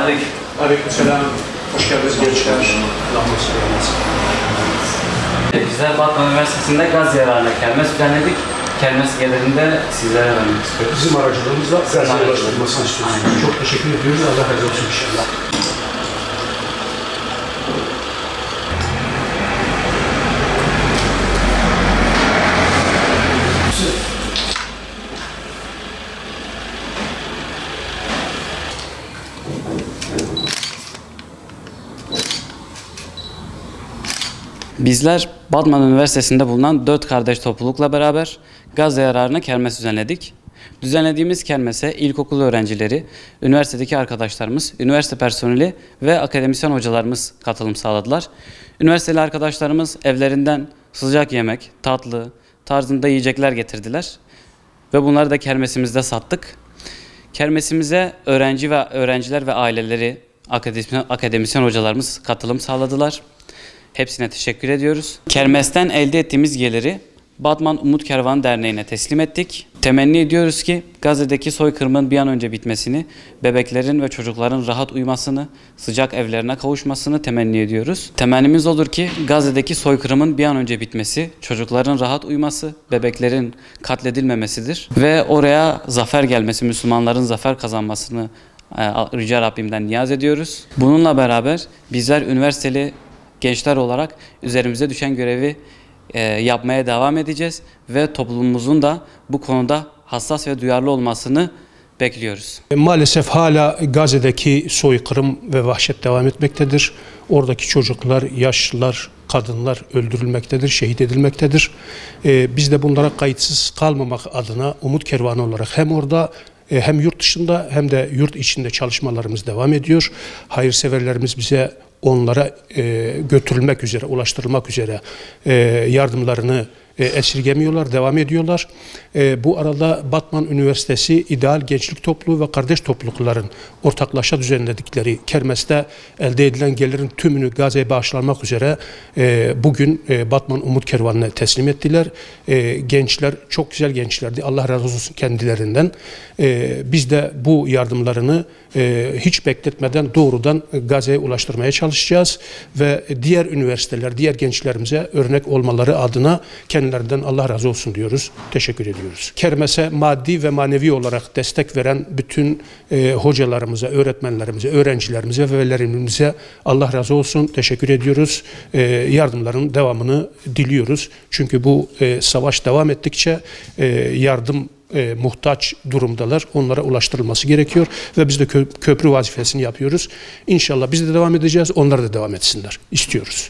Selamünaleyküm. Aleykümselam. Hoş geldiniz gençler. Bizler Batman Üniversitesi'nde gaz yararına kermes düzenledik. Kermes gelirinde sizlere vermek istiyoruz. Bizim aracılığımızla gazı ulaştırılmasını istiyoruz. Aynen. Çok teşekkür ediyoruz. Allah razı olsun inşallah. Bizler Batman Üniversitesi'nde bulunan 4 kardeş toplulukla beraber gaz yararına kermes düzenledik. Düzenlediğimiz kermese ilkokul öğrencileri, üniversitedeki arkadaşlarımız, üniversite personeli ve akademisyen hocalarımız katılım sağladılar. Üniversiteli arkadaşlarımız evlerinden sıcak yemek, tatlı tarzında yiyecekler getirdiler ve bunları da kermesimizde sattık. Kermesimize öğrenciler ve aileleri, akademisyen hocalarımız katılım sağladılar. Hepsine teşekkür ediyoruz. Kermesten elde ettiğimiz geliri Batman Umut Kervanı Derneği'ne teslim ettik. Temenni ediyoruz ki Gazze'deki soykırımın bir an önce bitmesini, bebeklerin ve çocukların rahat uyumasını, sıcak evlerine kavuşmasını temenni ediyoruz. Temennimiz olur ki Gazze'deki soykırımın bir an önce bitmesi, çocukların rahat uyuması, bebeklerin katledilmemesidir. Ve oraya zafer gelmesi, Müslümanların zafer kazanmasını Yüce Rabbimden niyaz ediyoruz. Bununla beraber bizler üniversiteli gençler olarak üzerimize düşen görevi yapmaya devam edeceğiz ve toplumumuzun da bu konuda hassas ve duyarlı olmasını bekliyoruz. Maalesef hala Gazze'deki soykırım ve vahşet devam etmektedir. Oradaki çocuklar, yaşlılar, kadınlar öldürülmektedir, şehit edilmektedir. Biz de bunlara kayıtsız kalmamak adına Umut Kervanı olarak hem orada hem yurt dışında hem de yurt içinde çalışmalarımız devam ediyor. Hayırseverlerimiz bize onlara götürülmek üzere, ulaştırılmak üzere yardımlarını esirgemiyorlar, devam ediyorlar. Bu arada Batman Üniversitesi İdeal Gençlik Topluluğu ve kardeş toplulukların ortaklaşa düzenledikleri kermeste elde edilen gelirin tümünü Gazze'ye bağışlanmak üzere bugün Batman Umut Kervanı'na teslim ettiler. Gençler, çok güzel gençlerdi. Allah razı olsun kendilerinden. Biz de bu yardımlarını hiç bekletmeden doğrudan Gazze'ye ulaştırmaya çalışacağız ve diğer üniversiteler, diğer gençlerimize örnek olmaları adına kendilerinden Allah razı olsun diyoruz. Teşekkür ediyoruz. Kermese maddi ve manevi olarak destek veren bütün hocalarımıza, öğretmenlerimize, öğrencilerimize ve velilerimize Allah razı olsun. Teşekkür ediyoruz. Yardımların devamını diliyoruz. Çünkü bu savaş devam ettikçe yardım muhtaç durumdalar. Onlara ulaştırılması gerekiyor ve biz de köprü vazifesini yapıyoruz. İnşallah biz de devam edeceğiz. Onlar da devam etsinler. İstiyoruz.